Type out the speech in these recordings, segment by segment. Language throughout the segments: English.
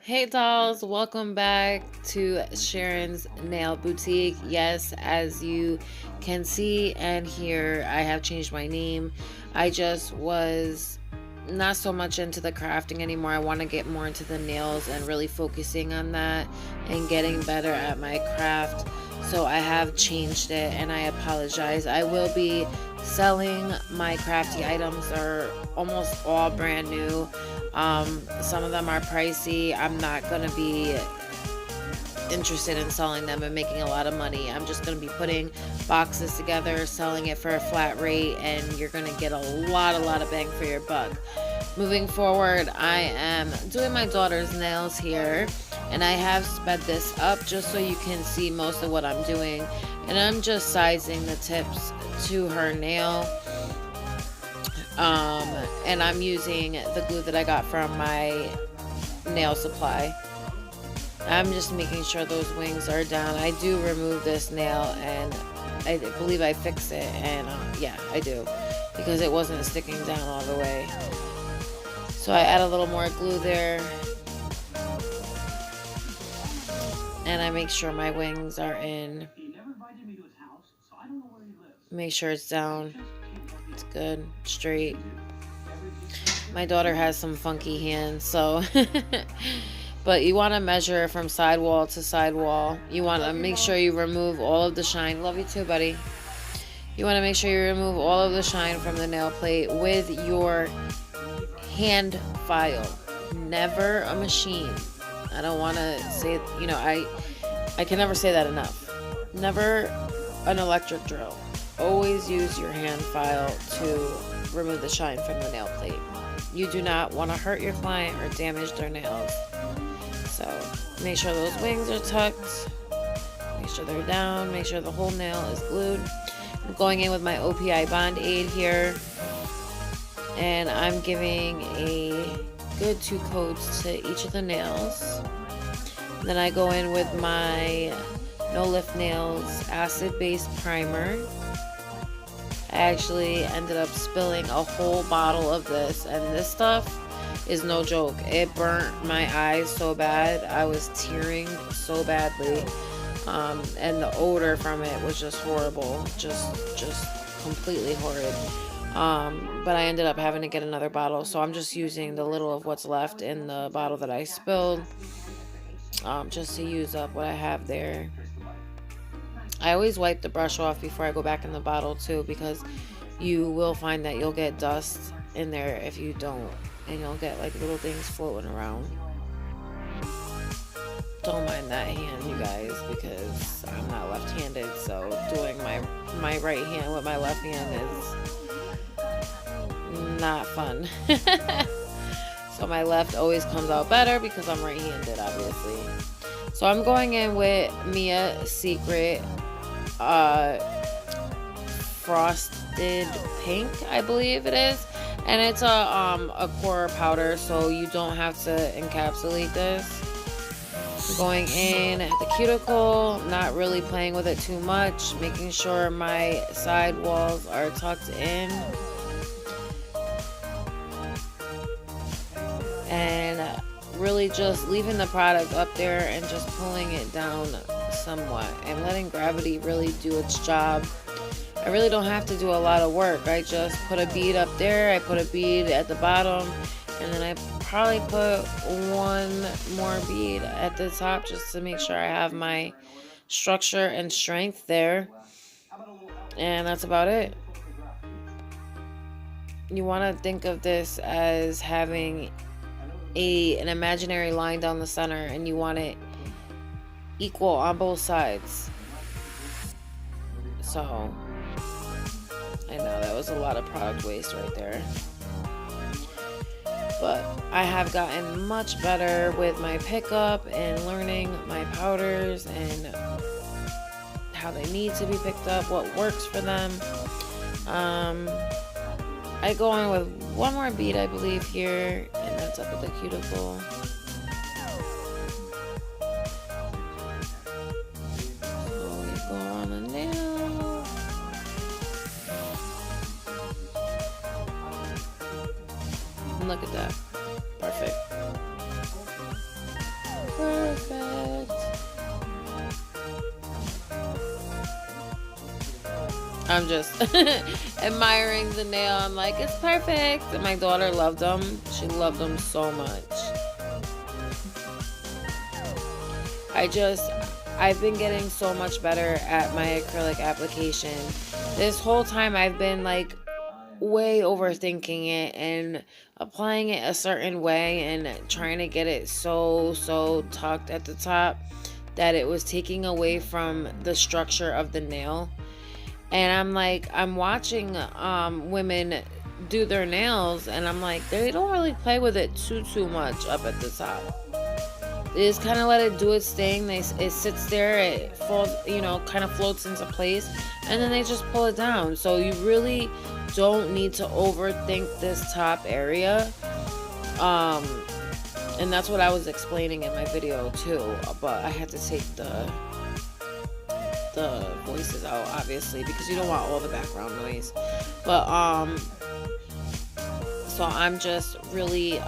Hey dolls, welcome back to Sharon's Nail Boutique. Yes, as you can see and hear, I have changed my name. I just was not so much into the crafting anymore. I want to get more into the nails and really focusing on that and getting better at my craft. So I have changed it and I apologize. I will be selling my crafty items. They're almost all brand new. Some of them are pricey. I'm not going to be interested in selling them and making a lot of money. I'm just going to be putting boxes together, selling it for a flat rate, and you're going to get a lot of bang for your buck. Moving forward, I am doing my daughter's nails here, and I have sped this up just so you can see most of what I'm doing. And I'm just sizing the tips to her nail. And I'm using the glue that I got from my nail supply. I'm just making sure those wings are down. I do remove this nail, and I believe I fixed it, and yeah, I do, because it wasn't sticking down all the way. So I add a little more glue there, and I make sure my wings are in. Make sure it's down. It's good, straight. My daughter has some funky hands, so but you want to measure from side wall to side wall. You want to make sure you remove all of the shine. Love you too, buddy. You want to make sure you remove all of the shine from the nail plate with your hand file. Never a machine. I don't want to say, I can never say that enough. Never an electric drill. Always use your hand file to remove the shine from the nail plate. You do not want to hurt your client or damage their nails. So make sure those wings are tucked. Make sure they're down. Make sure the whole nail is glued. I'm going in with my OPI Bond Aid here. And I'm giving a good 2 coats to each of the nails. Then I go in with my No Lift Nails acid-based primer. I actually ended up spilling a whole bottle of this, and this stuff is no joke. It burnt my eyes so bad. I was tearing so badly, and the odor from it was just horrible, just completely horrid. But I ended up having to get another bottle, so I'm just using the little of what's left in the bottle that I spilled, just to use up what I have there. I always wipe the brush off before I go back in the bottle too, because you will find that you'll get dust in there if you don't, and you'll get like little things floating around. Don't mind that hand, you guys, because I'm not left-handed, so doing my right hand with my left hand is not fun. So my left always comes out better because I'm right-handed, obviously. So I'm going in with Mia Secret Frosted Pink, I believe it is, and it's a core powder, so you don't have to encapsulate this. Going in at the cuticle, not really playing with it too much, making sure my side walls are tucked in, and really just leaving the product up there and just pulling it down somewhat and letting gravity really do its job. I really don't have to do a lot of work. I just put a bead up there, I put a bead at the bottom, and then I probably put one more bead at the top just to make sure I have my structure and strength there. And that's about it. You want to think of this as having an imaginary line down the center, and you want it equal on both sides. So I know that was a lot of product waste right there, but I have gotten much better with my pickup and learning my powders and how they need to be picked up, what works for them. I go on with one more bead, I believe, here, and that's up at the cuticle. So we go on the nail. And look at that. Perfect. perfect. I'm just admiring the nail. I'm like, it's perfect. And my daughter loved them. She loved them so much. I've been getting so much better at my acrylic application. This whole time I've been like way overthinking it and applying it a certain way and trying to get it so tucked at the top that it was taking away from the structure of the nail. And I'm watching women do their nails, and I'm like, they don't really play with it too much up at the top. They just kind of let it do its thing. It sits there, it falls, kind of floats into place, and then they just pull it down. So you really don't need to overthink this top area. And that's what I was explaining in my video too, but I had to take the voices out, obviously, because you don't want all the background noise. But so I'm just really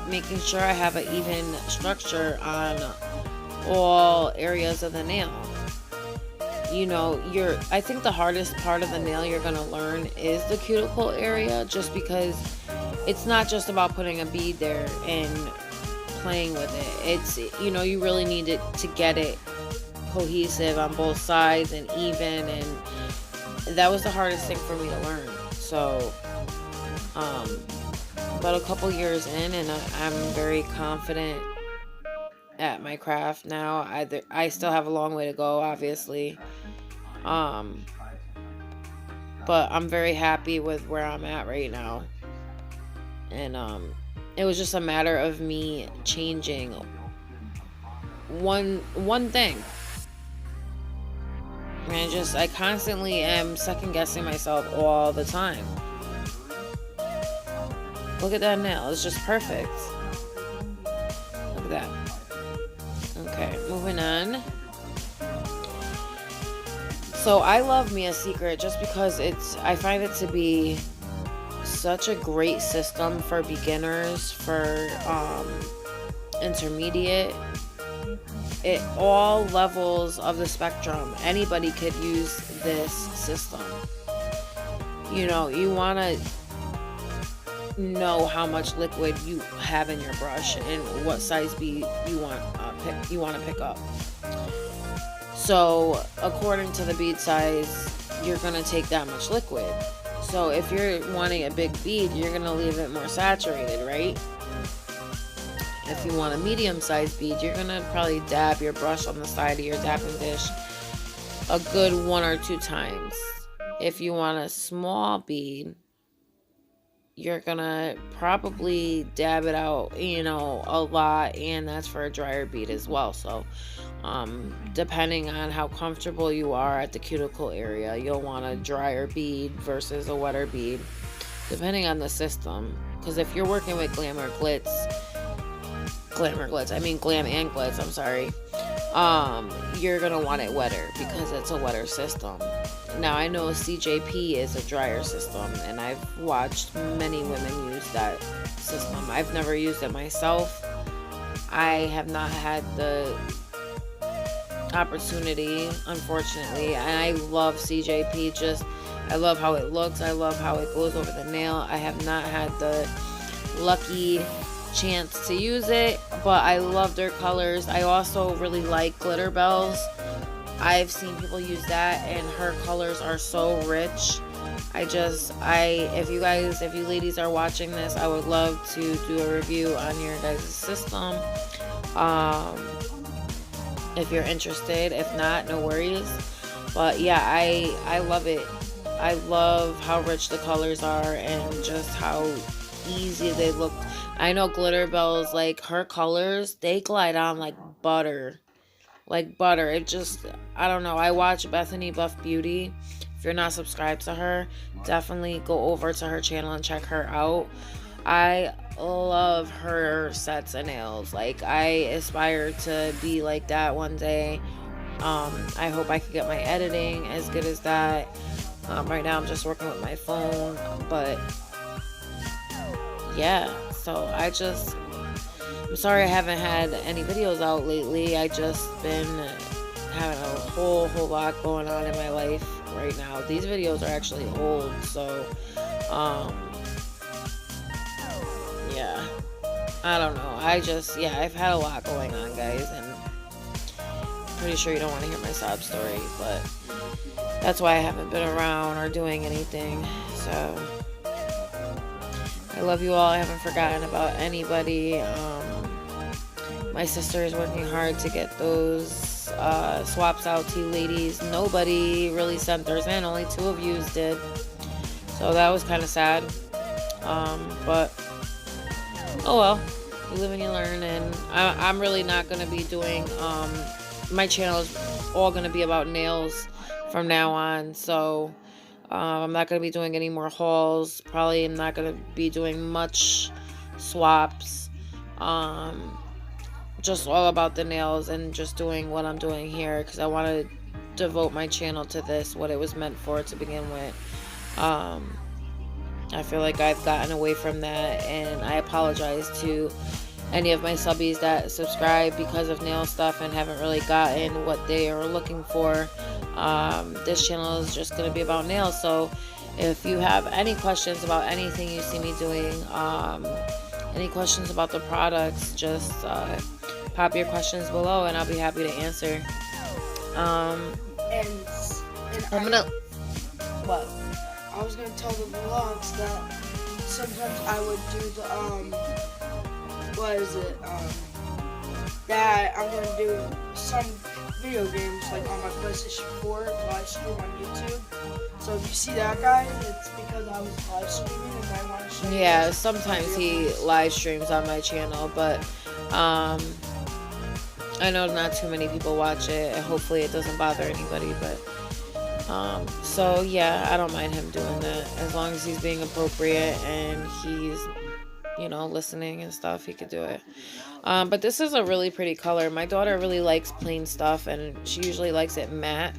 making sure I have an even structure on all areas of the nail. I think the hardest part of the nail you're gonna learn is the cuticle area, just because it's not just about putting a bead there and playing with it. It's, you really need it to get it cohesive on both sides and even, and that was the hardest thing for me to learn. So but a couple years in, and I'm very confident at my craft now. I still have a long way to go, obviously, but I'm very happy with where I'm at right now. And it was just a matter of me changing one thing. And I constantly am second guessing myself all the time. Look at that nail. It's just perfect. Look at that. Okay, moving on. So I love Mia Secret just because I find it to be such a great system for beginners, for intermediate. At all levels of the spectrum, anybody could use this system. You want to know how much liquid you have in your brush and what size bead you want to pick up. So according to the bead size, you're going to take that much liquid. So if you're wanting a big bead, you're going to leave it more saturated, right? If you want a medium-sized bead, you're going to probably dab your brush on the side of your dabbing dish a good 1 or 2 times. If you want a small bead, you're going to probably dab it out, a lot, and that's for a drier bead as well. So, depending on how comfortable you are at the cuticle area, you'll want a drier bead versus a wetter bead, depending on the system. Because if you're working with glam and glitz, I'm sorry, you're gonna want it wetter because it's a wetter system. Now I know CJP is a drier system, and I've watched many women use that system. I've never used it myself. I have not had the opportunity, unfortunately, and I love CJP. I love how it looks. I love how it goes over the nail. I have not had the lucky chance to use it, but I love their colors. I also really like glitter bells. I've seen people use that, and her colors are so rich. If you ladies are watching this, I would love to do a review on your guys' system. If you're interested. If not, no worries. But yeah, I love it. I love how rich the colors are and just how easy they look. I know glitter bells, like her colors, they glide on like butter. Like butter. I don't know. I watch Bethany Buff Beauty. If you're not subscribed to her, definitely go over to her channel and check her out. I love her sets of nails. Like, I aspire to be like that one day. I hope I could get my editing as good as that. Right now I'm just working with my phone, but yeah, so I'm sorry I haven't had any videos out lately. I just been having a whole lot going on in my life right now. These videos are actually old, so um yeah, I don't know. I've had a lot going on, guys, and pretty sure you don't want to hear my sob story, but that's why I haven't been around or doing anything. So I love you all. I haven't forgotten about anybody. My sister is working hard to get those swaps out to you ladies. Nobody really sent theirs in. Only 2 of you did. So that was kind of sad. But oh well. You live and you learn. And I'm really not going to be doing... my channel is all going to be about nails from now on. So I'm not going to be doing any more hauls. Probably I'm not going to be doing much swaps. Just all about the nails and just doing what I'm doing here, because I want to devote my channel to this, what it was meant for to begin with. I feel like I've gotten away from that, and I apologize to any of my subbies that subscribe because of nail stuff and haven't really gotten what they are looking for. This channel is just going to be about nails, so if you have any questions about anything you see me doing, any questions about the products, just pop your questions below and I'll be happy to answer. And I'm gonna... What? I was gonna tell the vlogs that sometimes I would do the that I'm gonna do some video games like on my PlayStation 4 live stream on YouTube. So if you see that, guy, it's because I was live streaming and I want to show you. Yeah, sometimes he live streams on my channel, but I know not too many people watch it, and hopefully it doesn't bother anybody, but so yeah, I don't mind him doing that as long as he's being appropriate and he's, you know, listening and stuff. He could do it. But this is a really pretty color. My daughter really likes plain stuff, and she usually likes it matte.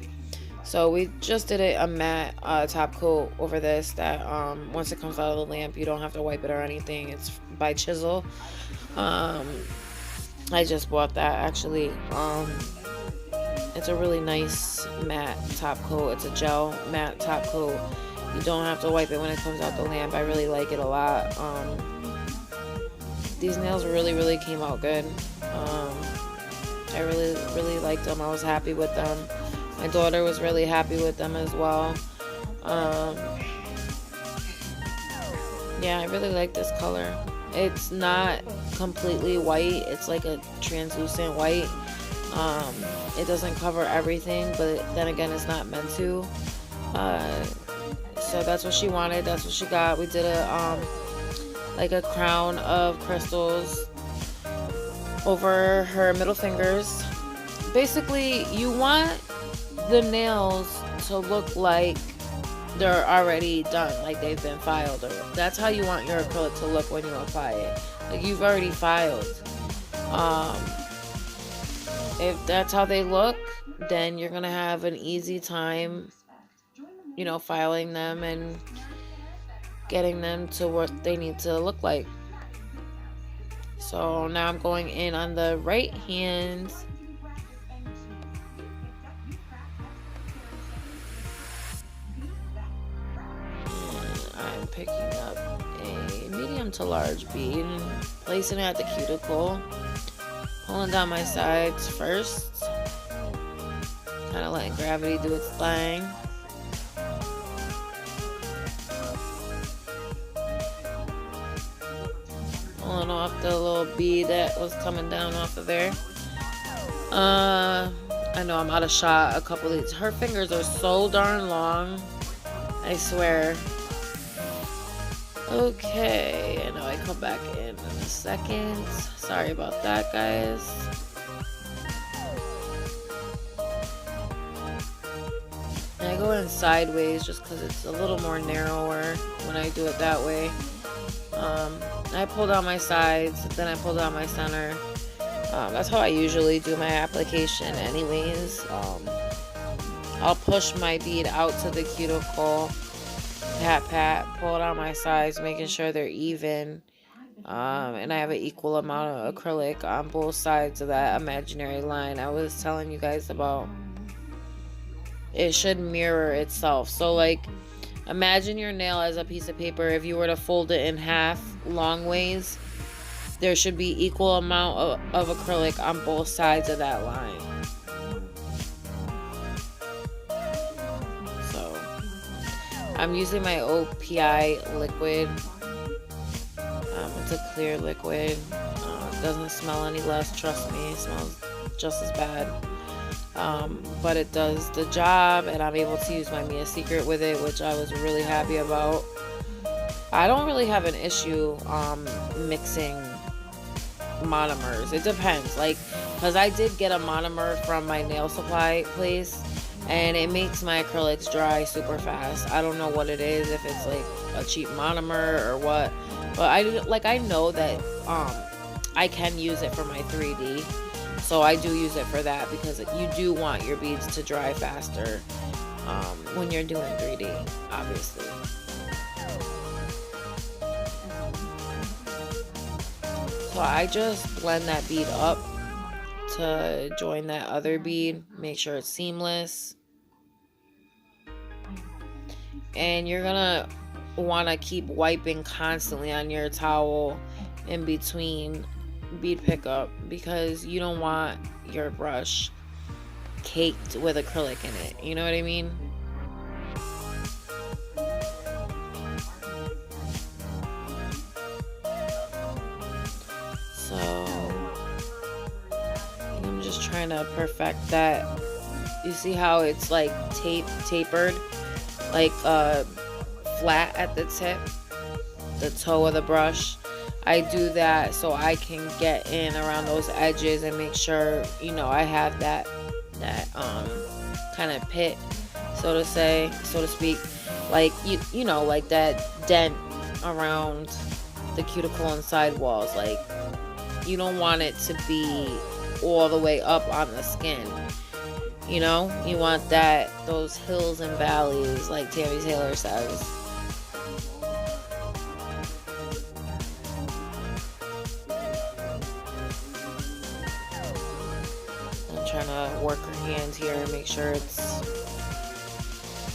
So we just did it a matte top coat over this that once it comes out of the lamp, you don't have to wipe it or anything. It's by Chisel. I just bought that actually. It's a really nice matte top coat. It's a gel matte top coat. You don't have to wipe it when it comes out the lamp. I really like it a lot. These nails really came out good. I really liked them. I was happy with them. My daughter was really happy with them as well. Yeah, I really like this color. It's not completely white. It's like a translucent white. It doesn't cover everything, but then again, it's not meant to. So that's what she wanted. That's what she got. We did a like a crown of crystals over her middle fingers. Basically, you want the nails to look like they're already done, like they've been filed. Or that's how you want your acrylic to look when you apply it. Like you've already filed. If that's how they look, then you're gonna have an easy time, you know, filing them and getting them to what they need to look like. So now I'm going in on the right hand. I'm picking up a medium to large bead and placing it at the cuticle. Pulling down my sides first. Kind of letting gravity do its thing. Pulling off the little bead that was coming down off of there. I know I'm out of shot a couple of these. Her fingers are so darn long. I swear. Okay, I know I come back in a second. Sorry about that, guys. And I go in sideways just because it's a little more narrower when I do it that way. I pull down my sides, then I pull down my center. That's how I usually do my application anyways. I'll push my bead out to the cuticle. Pat, pull it on my sides, making sure they're even. And I have an equal amount of acrylic on both sides of that imaginary line I was telling you guys about. It should mirror itself. So like, imagine your nail as a piece of paper. If you were to fold it in half long ways, there should be equal amount of acrylic on both sides of that line. So I'm using my OPI liquid. It's a clear liquid. It doesn't smell any less, trust me. It smells just as bad. But it does the job, and I'm able to use my Mia Secret with it, which I was really happy about. I don't really have an issue mixing monomers. It depends, like, because I did get a monomer from my nail supply place, and it makes my acrylics dry super fast. I don't know what it is, if it's like a cheap monomer or what, but I know that I can use it for my 3D. So I do use it for that, because you do want your beads to dry faster when you're doing 3D, obviously. So I just blend that bead up to join that other bead. Make sure it's seamless. And you're gonna want to keep wiping constantly on your towel in between bead pickup, because you don't want your brush caked with acrylic in it. You know what I mean? So I'm just trying to perfect that. You see how it's like tapered, like flat at the tip, the toe of the brush. I do that so I can get in around those edges and make sure, you know, I have that kind of pit, so to speak, like you know, like that dent around the cuticle and side walls. Like, you don't want it to be all the way up on the skin. You know, you want those hills and valleys, like Tammy Taylor says. I'm trying to work her hands here and make sure it's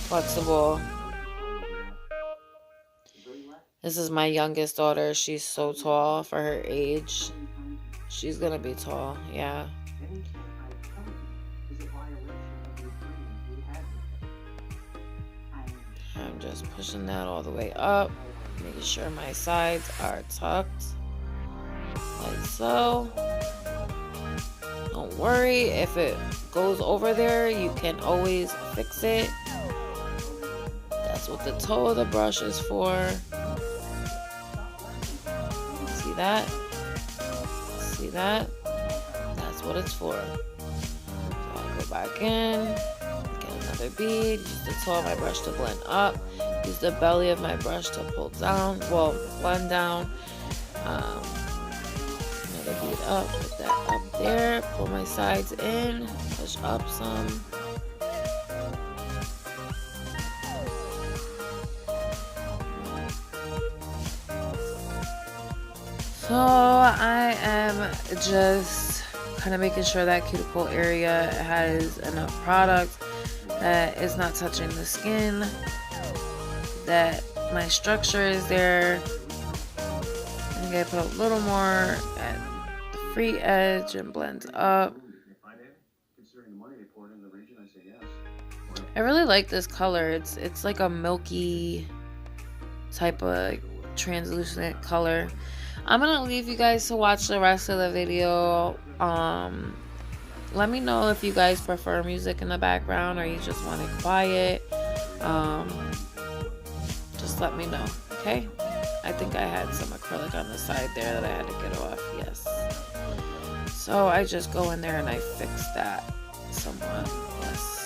flexible. This is my youngest daughter. She's so tall for her age. She's gonna be tall, yeah. I'm just pushing that all the way up, making sure my sides are tucked, like so. Don't worry, if it goes over there, you can always fix it. That's what the toe of the brush is for. See that? See that? That's what it's for. So I go back in, get another bead, use the toe of my brush to blend up, use the belly of my brush to pull down, well, blend down. Another bead up, put that up there, pull my sides in, push up some. So I am just kind of making sure that cuticle area has enough product, that is not touching the skin, that my structure is there. I think I put a little more at the free edge and blend up. I really like this color. It's like a milky type of translucent color. I'm gonna leave you guys to watch the rest of the video. Let me know if you guys prefer music in the background or you just want it quiet. Just let me know, okay? I think I had some acrylic on the side there that I had to get off, yes. So I just go in there and I fix that somewhat, yes.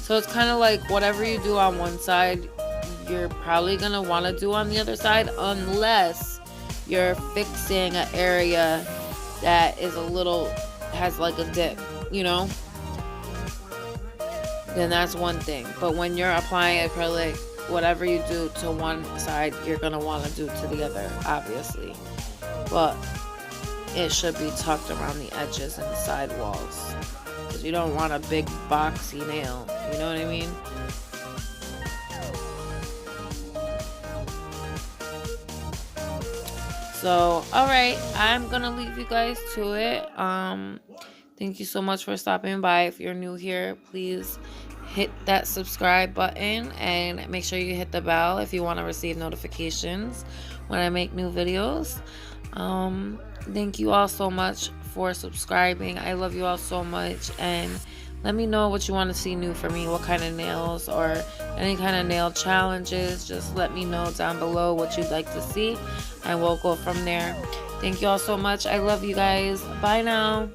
So it's kind of like whatever you do on one side, you're probably going to want to do on the other side, unless you're fixing an area that is has like a dip, you know? then that's one thing. But when you're applying acrylic, whatever you do to one side, you're going to want to do to the other, obviously. But it should be tucked around the edges and the side walls, because you don't want a big boxy nail, you know what I mean? So, alright, I'm gonna leave you guys to it. Thank you so much for stopping by. If you're new here, please hit that subscribe button and make sure you hit the bell if you want to receive notifications when I make new videos. Thank you all so much for subscribing. I love you all so much, and let me know what you want to see new for me, what kind of nails or any kind of nail challenges. Just let me know down below what you'd like to see, and we'll go from there. Thank you all so much. I love you guys. Bye now.